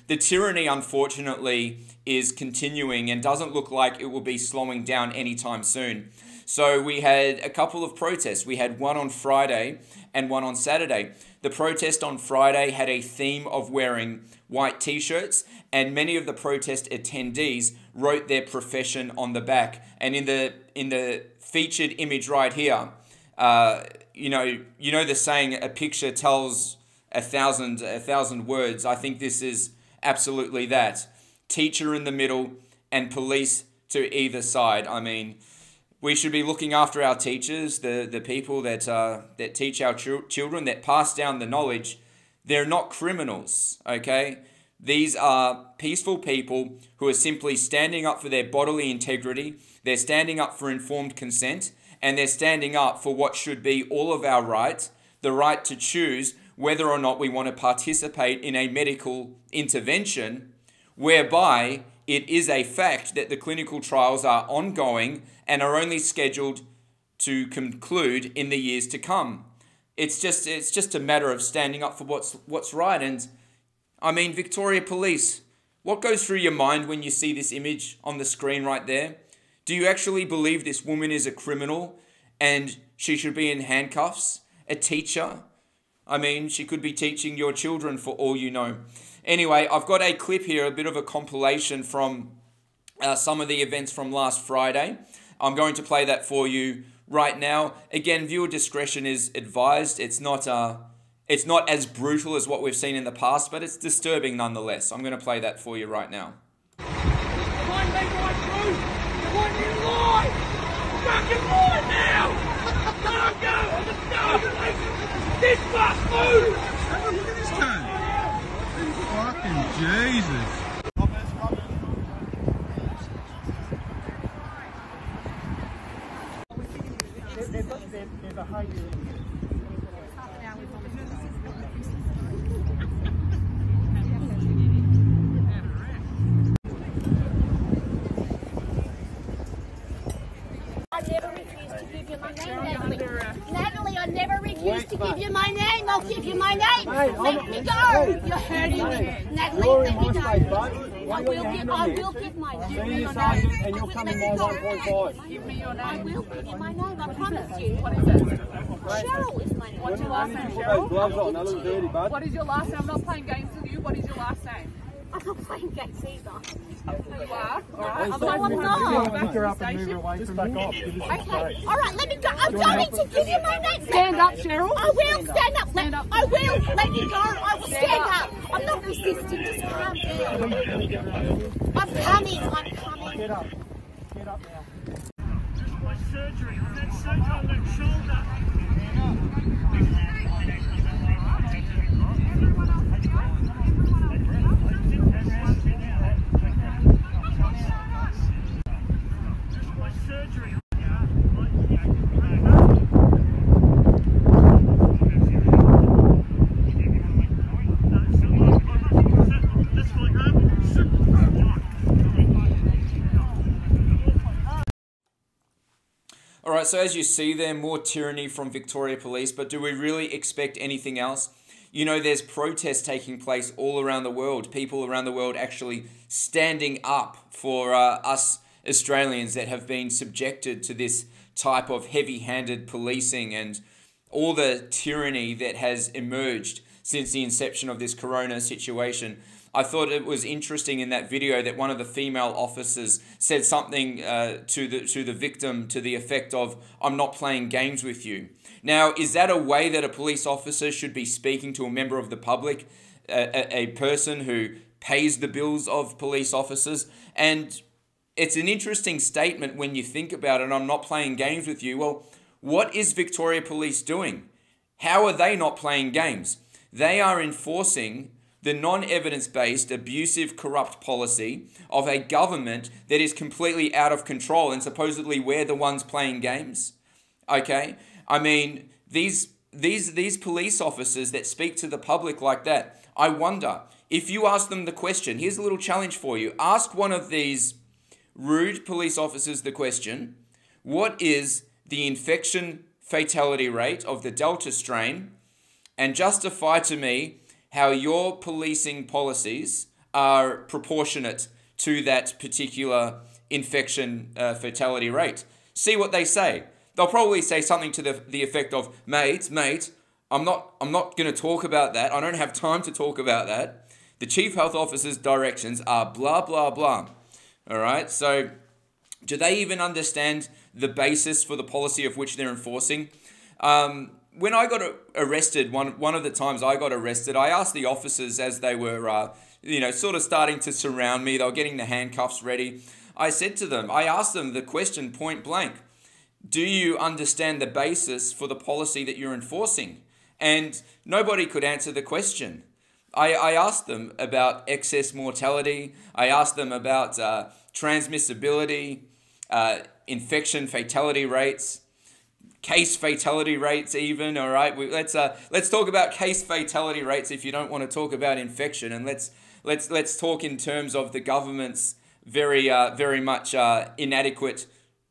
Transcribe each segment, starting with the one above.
the tyranny, unfortunately, is continuing and doesn't look like it will be slowing down anytime soon. So we had a couple of protests. We had one on Friday and one on Saturday. The protest on Friday had a theme of wearing white t-shirts, and many of the protest attendees wrote their profession on the back. And in the featured image right here, you know the saying, a picture tells a thousand words. I think this is absolutely that. Teacher in the middle and police to either side. I mean, we should be looking after our teachers, the people that teach our children, that pass down the knowledge. They're not criminals, okay? These are peaceful people who are simply standing up for their bodily integrity. They're standing up for informed consent, and they're standing up for what should be all of our rights, the right to choose whether or not we want to participate in a medical intervention whereby it is a fact that the clinical trials are ongoing and are only scheduled to conclude in the years to come. It's just a matter of standing up for what's right. And I mean, Victoria Police, what goes through your mind when you see this image on the screen right there? Do you actually believe this woman is a criminal and she should be in handcuffs? A teacher? I mean, she could be teaching your children for all you know. Anyway, I've got a clip here, a bit of a compilation from some of the events from last Friday. I'm going to play that for you right now. Again, viewer discretion is advised. It's not as brutal as what we've seen in the past, but it's disturbing nonetheless. I'm going to play that for you right now. This bus move! Look at this turn. Fucking Jesus. They've got their behaviour. I never refused to give you my name. I'll give you my name. Let me go. You're hurting me. Natalie, let me go. I will give my name. See you, Sergeant, and you're coming by 1.5. Give me your name. I will give you my name. I promise you. What is it? Cheryl is my name. What's your last name, Cheryl? Gloves on, that looks dirty, bud. What is your last name? I'm not playing games with you. What is your last name? I'm not playing games either. You are? Alright. No, I'm not. Pick her up and move her away from you. Okay. All right, let me go. I'm going to give you my name. Stand up, Cheryl. I will stand up. I will. Let me go. I will stand up. I'm not resisting. Just calm down. I'm coming. I'm coming. Get up. Get up now. Just my surgery. I've had surgery on that shoulder. Just my surgery. Alright, so as you see there, more tyranny from Victoria Police, but do we really expect anything else? You know, there's protests taking place all around the world. People around the world actually standing up for us Australians that have been subjected to this type of heavy-handed policing and all the tyranny that has emerged since the inception of this corona situation. I thought it was interesting in that video that one of the female officers said something to the victim to the effect of, "I'm not playing games with you." Now, is that a way that a police officer should be speaking to a member of the public, a person who pays the bills of police officers? And it's an interesting statement when you think about it. "I'm not playing games with you." Well, what is Victoria Police doing? How are they not playing games? They are enforcing the non-evidence-based, abusive, corrupt policy of a government that is completely out of control, and supposedly we're the ones playing games. Okay? I mean, these police officers that speak to the public like that, I wonder, if you ask them the question, here's a little challenge for you. Ask one of these rude police officers the question, what is the infection fatality rate of the Delta strain, and justify to me how your policing policies are proportionate to that particular infection fatality rate. See what they say. They'll probably say something to the effect of, mate, I'm not going to talk about that. I don't have time to talk about that. The Chief Health Officer's directions are blah, blah, blah. All right, so do they even understand the basis for the policy of which they're enforcing? When I got arrested, one of the times I got arrested, I asked the officers as they were, sort of starting to surround me, they were getting the handcuffs ready. I asked them the question point blank, do you understand the basis for the policy that you're enforcing? And nobody could answer the question. I asked them about excess mortality. I asked them about transmissibility, infection fatality rates, case fatality rates even. All right, let's talk about case fatality rates if you don't want to talk about infection, and let's talk in terms of the government's very much inadequate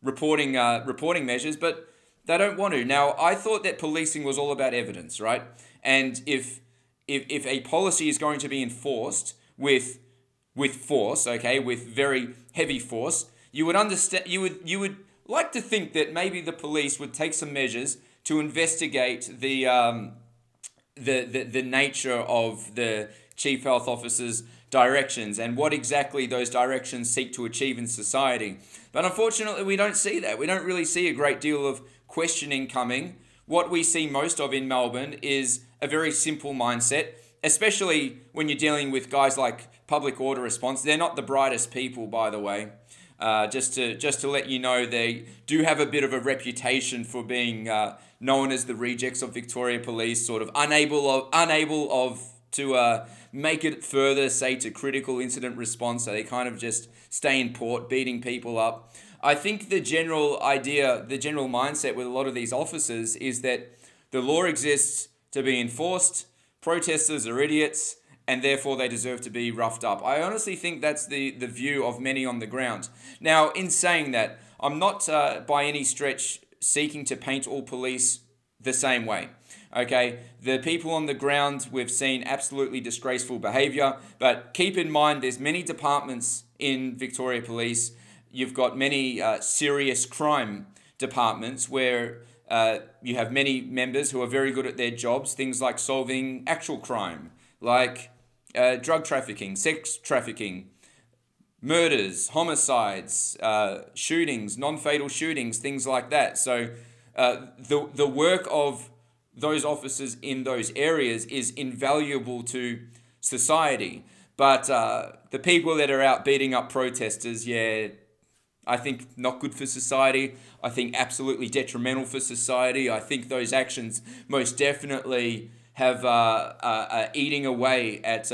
reporting measures, but they don't want to. Now, I thought that policing was all about evidence, right? And if a policy is going to be enforced with force, okay, with very heavy force, you would understand. You would like to think that maybe the police would take some measures to investigate the nature of the Chief Health Officer's directions and what exactly those directions seek to achieve in society. But unfortunately, we don't see that. We don't really see a great deal of questioning coming. What we see most of in Melbourne is a very simple mindset, especially when you're dealing with guys like public order response. They're not the brightest people, by the way. Just to let you know, they do have a bit of a reputation for being known as the rejects of Victoria Police, sort of unable to make it further, say, to critical incident response. So they kind of just stay in port, beating people up. I think the general idea, the general mindset with a lot of these officers is that the law exists to be enforced, protesters are idiots, and therefore they deserve to be roughed up. I honestly think that's the view of many on the ground. Now, in saying that, I'm not by any stretch seeking to paint all police the same way. Okay, the people on the ground, we've seen absolutely disgraceful behaviour, but keep in mind there's many departments in Victoria Police. You've got many serious crime departments where you have many members who are very good at their jobs, things like solving actual crime, like drug trafficking, sex trafficking, murders, homicides, shootings, non-fatal shootings, things like that. So the work of those officers in those areas is invaluable to society. But the people that are out beating up protesters, yeah, I think not good for society. I think absolutely detrimental for society. I think those actions most definitely have eating away at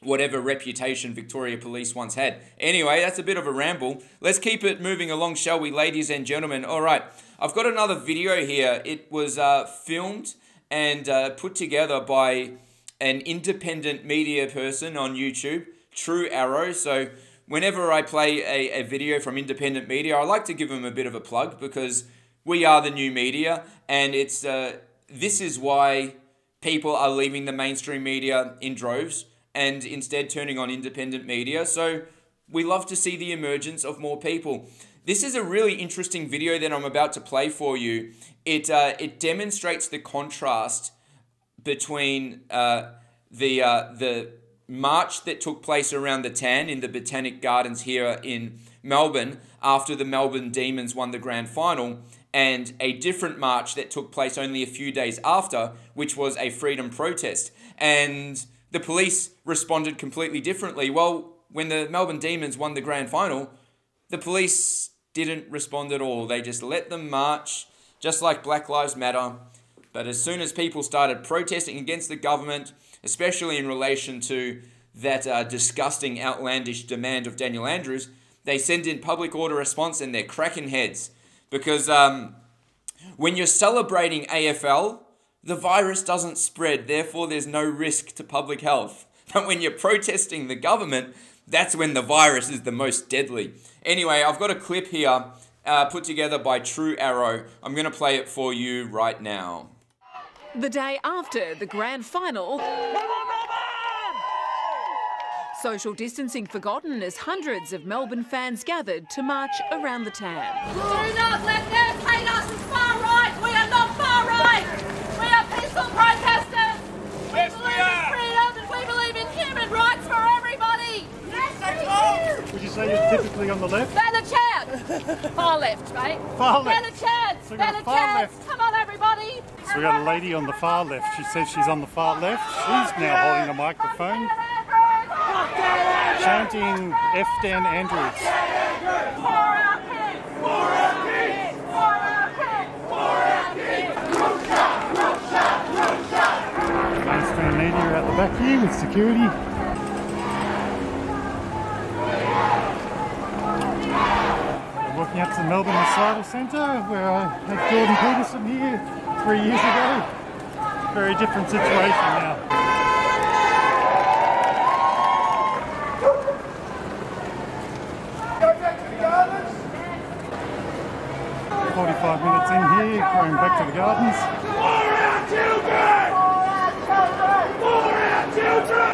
whatever reputation Victoria Police once had. Anyway, that's a bit of a ramble. Let's keep it moving along, shall we, ladies and gentlemen? All right, I've got another video here. It was filmed and put together by an independent media person on YouTube, True Arrow. So whenever I play a video from independent media, I like to give them a bit of a plug because we are the new media, and it's this is why people are leaving the mainstream media in droves and instead turning on independent media. So we love to see the emergence of more people. This is a really interesting video that I'm about to play for you. It demonstrates the contrast between the march that took place around the Tan in the Botanic Gardens here in Melbourne after the Melbourne Demons won the grand final, and a different march that took place only a few days after, which was a freedom protest. And the police responded completely differently. Well, when the Melbourne Demons won the grand final, the police didn't respond at all. They just let them march, just like Black Lives Matter. But as soon as people started protesting against the government, especially in relation to that disgusting, outlandish demand of Daniel Andrews, they send in public order response and they're cracking heads. Because when you're celebrating AFL, the virus doesn't spread, therefore there's no risk to public health. But when you're protesting the government, that's when the virus is the most deadly. Anyway, I've got a clip here put together by True Arrow. I'm going to play it for you right now. The day after the grand final, Social distancing forgotten as hundreds of Melbourne fans gathered to march around the town. Do not let them paint us as far right. We are not far right. We are peaceful protesters. Yes, we believe are. in freedom and we believe in human rights for everybody. Yes, we do. Would you say you're typically on the left? Stand a chance. Far left, mate. Far left. Stand a chance. So we got Stand a a far chance. left. Come on, everybody. So we got a lady on the far left. She says she's on the far left. She's now holding a microphone, chanting F Dan Andrews. For our kids. For our kids. For our kids. For our kids. Mainstream media at the back here with security. We're walking up to the Melbourne Asylum Centre where I had Jordan Peterson here 3 years ago. Very different situation now. Go back to the gardens. 45 minutes in here, going back to the gardens. For our children. For our children.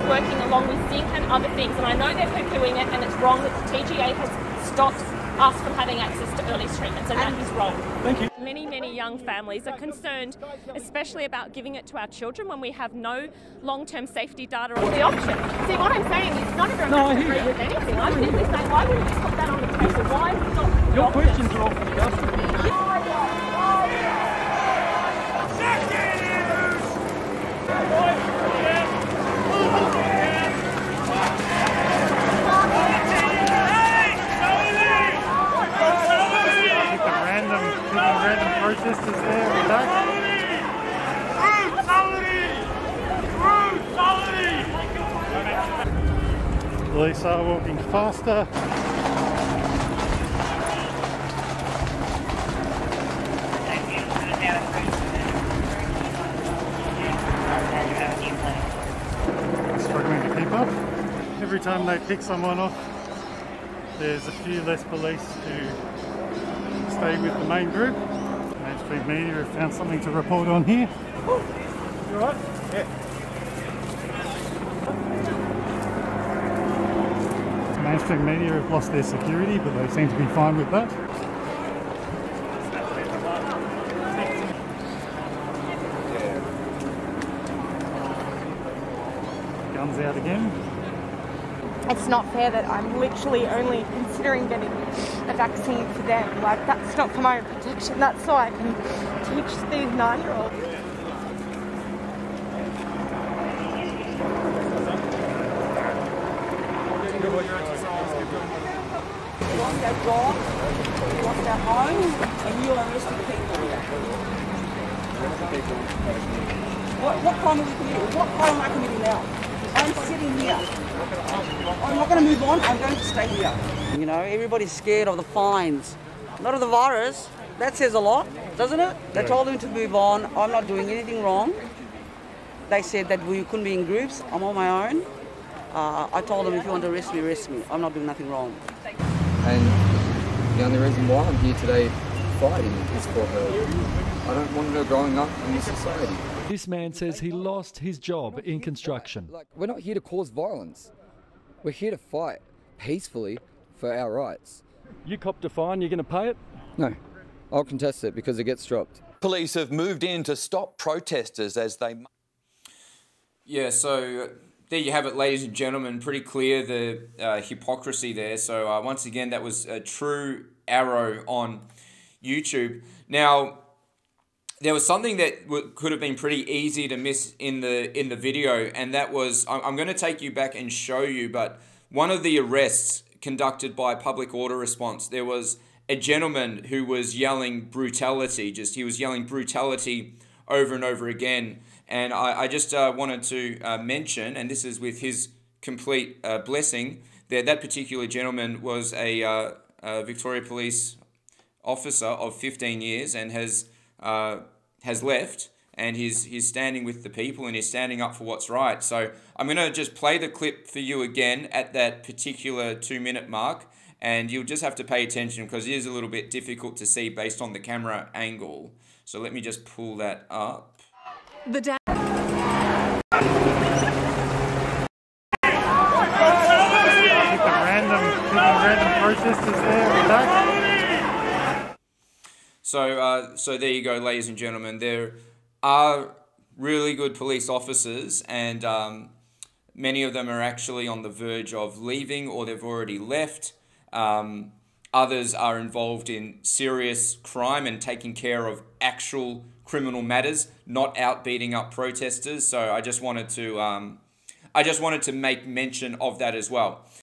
Working along with zinc and other things, and I know they're poo-pooing it, and it's wrong that the TGA has stopped us from having access to early treatments, and that is wrong. Thank you. Many young families are concerned, especially about giving it to our children when we have no long-term safety data or the option. See, what I'm saying is not everyone has to agree with anything. I'm simply saying, why wouldn't you put that on the table? Why not? Your questions are all for the government. Random protesters there at the back. Police are walking faster. Struggling to keep up. Every time they pick someone off, there's a few less police to stay with the main group. Mainstream media have found something to report on here. You alright? Yeah. Mainstream media have lost their security, but they seem to be fine with that. Guns out again. It's not fair that I'm literally only considering getting a vaccine for them. Like, that's not for my own protection, that's so I can teach these 9-year-olds. You lost our job, you lost our home, and you are arresting people. What crime are we committing? What crime am I committing now? I'm sitting here. I'm not going to move on, I'm going to stay here. You know, everybody's scared of the fines, not of the virus. That says a lot, doesn't it? They told him to move on. I'm not doing anything wrong. They said that we couldn't be in groups. I'm on my own. I told them, if you want to arrest me. I'm not doing nothing wrong. And the only reason why I'm here today fighting is for her. I don't want her growing up in this society. This man says he lost his job in construction. We're not here to cause violence. We're here to fight peacefully for our rights. You copped a fine, you're going to pay it? No, I'll contest it because it gets dropped. Police have moved in to stop protesters as they... Yeah, so there you have it, ladies and gentlemen. Pretty clear the hypocrisy there. So once again, that was a true arrow on YouTube. Now, there was something that could have been pretty easy to miss in the video, and that was, I'm going to take you back and show you, but one of the arrests conducted by Public Order Response, there was a gentleman who was yelling brutality, he was yelling brutality over and over again. And I just wanted to mention, and this is with his complete blessing, that particular gentleman was a Victoria Police officer of 15 years and has left, and he's standing with the people and he's standing up for what's right. So I'm going to just play the clip for you again at that particular 2-minute mark, and you'll just have to pay attention because it is a little bit difficult to see based on the camera angle. So let me just pull that up. The Keep the random protesters there back. So there you go, ladies and gentlemen. There are really good police officers, and many of them are actually on the verge of leaving, or they've already left. Others are involved in serious crime and taking care of actual criminal matters, not out beating up protesters. So I just wanted to make mention of that as well.